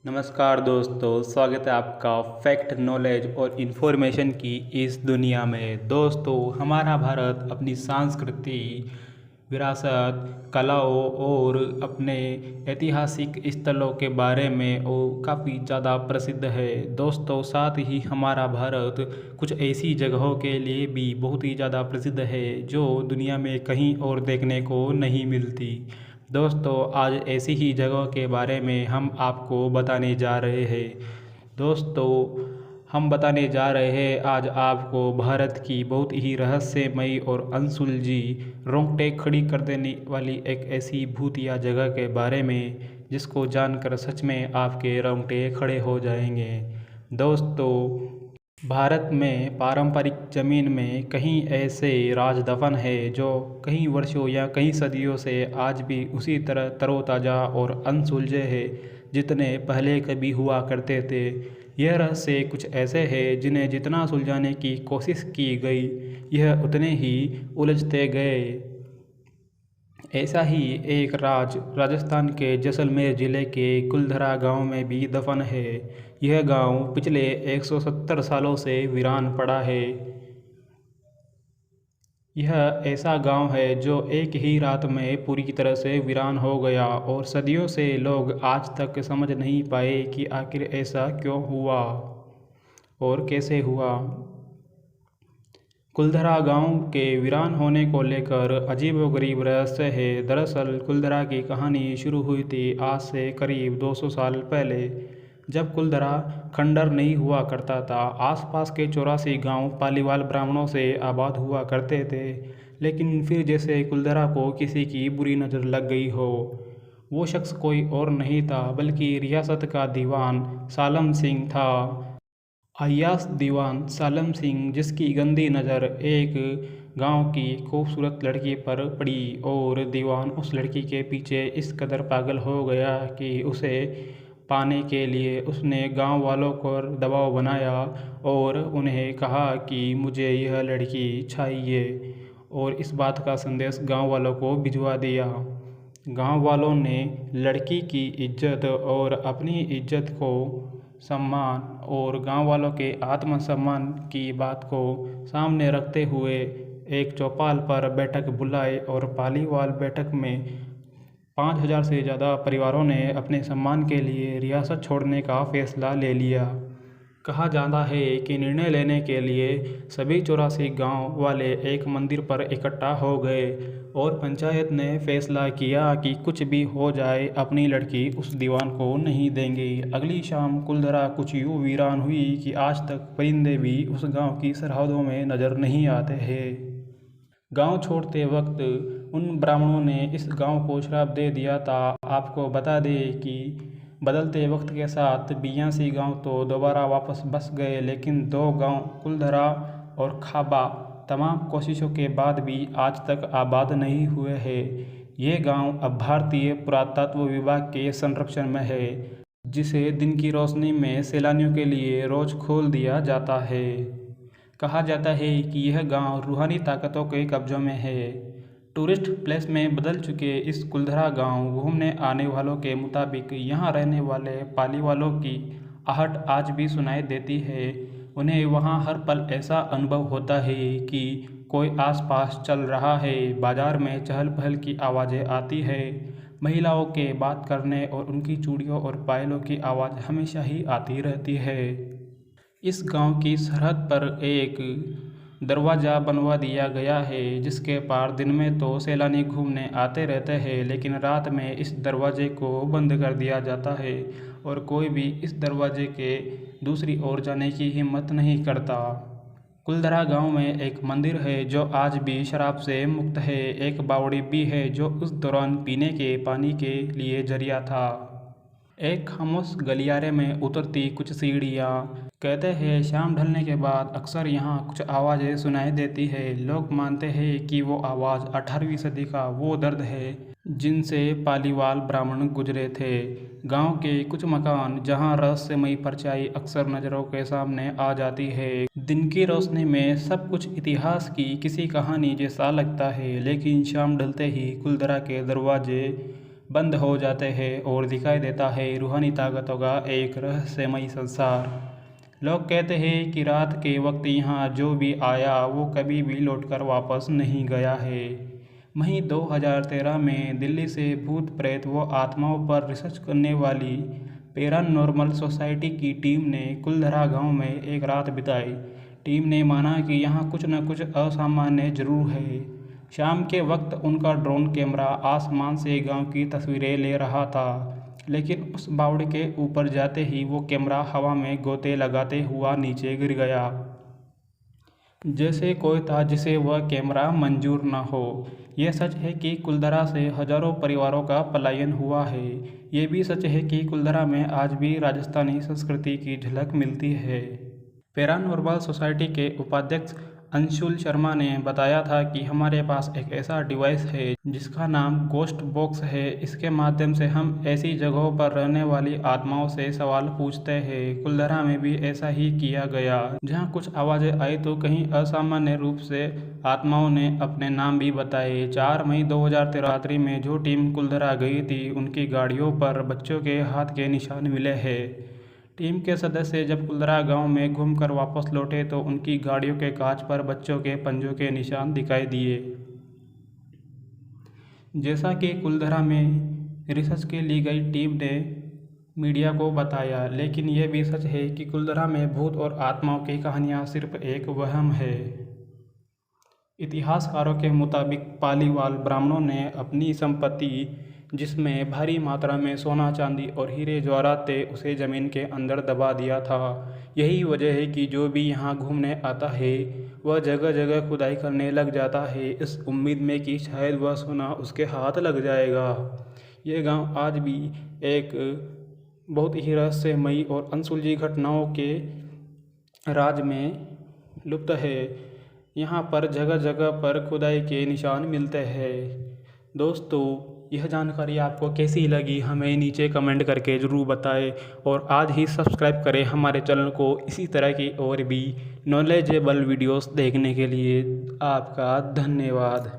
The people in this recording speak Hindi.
नमस्कार दोस्तों, स्वागत है आपका फैक्ट नॉलेज और इन्फॉर्मेशन की इस दुनिया में। दोस्तों, हमारा भारत अपनी संस्कृति, विरासत, कलाओं और अपने ऐतिहासिक स्थलों के बारे में वो काफ़ी ज़्यादा प्रसिद्ध है। दोस्तों, साथ ही हमारा भारत कुछ ऐसी जगहों के लिए भी बहुत ही ज़्यादा प्रसिद्ध है जो दुनिया में कहीं और देखने को नहीं मिलती। दोस्तों, आज ऐसी ही जगहों के बारे में हम आपको बताने जा रहे हैं। दोस्तों, हम बताने जा रहे हैं आज आपको भारत की बहुत ही रहस्यमयी और अनसुलझी, रोंगटे खड़ी कर देने वाली एक ऐसी भूतिया जगह के बारे में जिसको जानकर सच में आपके रोंगटे खड़े हो जाएंगे। दोस्तों, भारत में पारंपरिक ज़मीन में कहीं ऐसे राज दफन है जो कई वर्षों या कई सदियों से आज भी उसी तरह तरोताज़ा और अनसुलझे हैं जितने पहले कभी हुआ करते थे। यह रहस्य कुछ ऐसे हैं जिन्हें जितना सुलझाने की कोशिश की गई, यह उतने ही उलझते गए। ऐसा ही एक राज राजस्थान के जैसलमेर ज़िले के कुलधरा गांव में भी दफन है। यह गांव पिछले 170 सालों से वीरान पड़ा है। यह ऐसा गांव है जो एक ही रात में पूरी तरह से वीरान हो गया और सदियों से लोग आज तक समझ नहीं पाए कि आखिर ऐसा क्यों हुआ और कैसे हुआ। कुलधरा गांव के वीरान होने को लेकर अजीबोगरीब रहस्य है। दरअसल कुलधरा की कहानी शुरू हुई थी आज से करीब 200 साल पहले, जब कुलधरा खंडर नहीं हुआ करता था। आसपास के 84 गांव पालीवाल ब्राह्मणों से आबाद हुआ करते थे, लेकिन फिर जैसे कुलधरा को किसी की बुरी नज़र लग गई हो। वो शख्स कोई और नहीं था बल्कि रियासत का दीवान सालम सिंह था। अय्याश दीवान सालम सिंह, जिसकी गंदी नज़र एक गांव की खूबसूरत लड़की पर पड़ी और दीवान उस लड़की के पीछे इस कदर पागल हो गया कि उसे पाने के लिए उसने गांव वालों को दबाव बनाया और उन्हें कहा कि मुझे यह लड़की चाहिए, और इस बात का संदेश गांव वालों को भिजवा दिया। गांव वालों ने लड़की की इज्जत और अपनी इज्जत को सम्मान और गांव वालों के आत्मसम्मान की बात को सामने रखते हुए एक चौपाल पर बैठक बुलाई और पालीवाल बैठक में 5000 से ज़्यादा परिवारों ने अपने सम्मान के लिए रियासत छोड़ने का फैसला ले लिया। कहा जाता है कि निर्णय लेने के लिए सभी 84 गांव वाले एक मंदिर पर इकट्ठा हो गए और पंचायत ने फैसला किया कि कुछ भी हो जाए अपनी लड़की उस दीवान को नहीं देंगे। अगली शाम कुलधरा कुछ यूँ वीरान हुई कि आज तक परिंदे भी उस गांव की सरहदों में नज़र नहीं आते हैं। गांव छोड़ते वक्त उन ब्राह्मणों ने इस गांव को श्राप दे दिया था। आपको बता दें कि बदलते वक्त के साथ 82 गांव तो दोबारा वापस बस गए, लेकिन 2 गांव कुलधरा और खाबा तमाम कोशिशों के बाद भी आज तक आबाद नहीं हुए हैं। ये गांव अब भारतीय पुरातत्व विभाग के संरक्षण में है, जिसे दिन की रोशनी में सैलानियों के लिए रोज खोल दिया जाता है। कहा जाता है कि यह गांव रूहानी ताकतों के कब्जों में है। टूरिस्ट प्लेस में बदल चुके इस कुलधरा गांव घूमने आने वालों के मुताबिक यहाँ रहने वाले पाली वालों की आहट आज भी सुनाई देती है। उन्हें वहाँ हर पल ऐसा अनुभव होता है कि कोई आसपास चल रहा है। बाजार में चहल पहल की आवाज़ें आती है। महिलाओं के बात करने और उनकी चूड़ियों और पायलों की आवाज़ हमेशा ही आती रहती है। इस गांव की सरहद पर एक दरवाज़ा बनवा दिया गया है, जिसके पार दिन में तो सैलानी घूमने आते रहते हैं, लेकिन रात में इस दरवाजे को बंद कर दिया जाता है और कोई भी इस दरवाजे के दूसरी ओर जाने की हिम्मत नहीं करता। कुलधरा गांव में एक मंदिर है जो आज भी शराब से मुक्त है। एक बावड़ी भी है जो उस दौरान पीने के पानी के लिए जरिया था। एक खामोश गलियारे में उतरती कुछ सीढ़ियाँ। कहते हैं शाम ढलने के बाद अक्सर यहाँ कुछ आवाज़ें सुनाई देती है। लोग मानते हैं कि वो आवाज़ 18वीं सदी का वो दर्द है जिनसे पालीवाल ब्राह्मण गुजरे थे। गांव के कुछ मकान जहाँ रहस्यमयी परछाई अक्सर नज़रों के सामने आ जाती है। दिन की रोशनी में सब कुछ इतिहास की किसी कहानी जैसा लगता है, लेकिन शाम ढलते ही कुलधरा के दरवाजे बंद हो जाते हैं और दिखाई देता है रूहानी ताकतों का एक रहस्यमयी संसार। लोग कहते हैं कि रात के वक्त यहाँ जो भी आया वो कभी भी लौटकर वापस नहीं गया है। वहीं 2013 में दिल्ली से भूत प्रेत व आत्माओं पर रिसर्च करने वाली पैरानॉर्मल सोसाइटी की टीम ने कुलधरा गांव में एक रात बिताई। टीम ने माना कि यहाँ कुछ न कुछ असामान्य जरूर है। शाम के वक्त उनका ड्रोन कैमरा आसमान से गांव की तस्वीरें ले रहा था, लेकिन उस बावड़ के ऊपर जाते ही वो कैमरा हवा में गोते लगाते हुआ नीचे गिर गया, जैसे कोई था जिसे वह कैमरा मंजूर न हो। यह सच है कि कुलधरा से हजारों परिवारों का पलायन हुआ है। ये भी सच है कि कुलधरा में आज भी राजस्थानी संस्कृति की झलक मिलती है। पैरानॉर्मल सोसाइटी के उपाध्यक्ष अंशुल शर्मा ने बताया था कि हमारे पास एक ऐसा डिवाइस है जिसका नाम गोस्ट बॉक्स है। इसके माध्यम से हम ऐसी जगहों पर रहने वाली आत्माओं से सवाल पूछते हैं। कुलधरा में भी ऐसा ही किया गया। जहां कुछ आवाज़ें आई तो कहीं असामान्य रूप से आत्माओं ने अपने नाम भी बताए। 4 मई 2013 रात्रि में जो टीम कुलधरा गई थी उनकी गाड़ियों पर बच्चों के हाथ के निशान मिले हैं। टीम के सदस्य जब कुलधरा गांव में घूमकर वापस लौटे तो उनकी गाड़ियों के कांच पर बच्चों के पंजों के निशान दिखाई दिए। जैसा कि कुलधरा में रिसर्च के लिए गई टीम ने मीडिया को बताया, लेकिन यह भी सच है कि कुलधरा में भूत और आत्माओं की कहानियां सिर्फ एक वहम है। इतिहासकारों के मुताबिक पालीवाल ब्राह्मणों ने अपनी संपत्ति, जिसमें भारी मात्रा में सोना चांदी और हीरे जवाहरात थे, उसे ज़मीन के अंदर दबा दिया था। यही वजह है कि जो भी यहाँ घूमने आता है वह जगह जगह खुदाई करने लग जाता है, इस उम्मीद में कि शायद वह सोना उसके हाथ लग जाएगा। ये गांव आज भी एक बहुत ही रहस्यमयी और अनसुलझी घटनाओं के राज में लुप्त है। यहाँ पर जगह जगह पर खुदाई के निशान मिलते हैं। दोस्तों, यह जानकारी आपको कैसी लगी हमें नीचे कमेंट करके ज़रूर बताएं और आज ही सब्सक्राइब करें हमारे चैनल को। इसी तरह की और भी नॉलेजेबल वीडियोस देखने के लिए आपका धन्यवाद।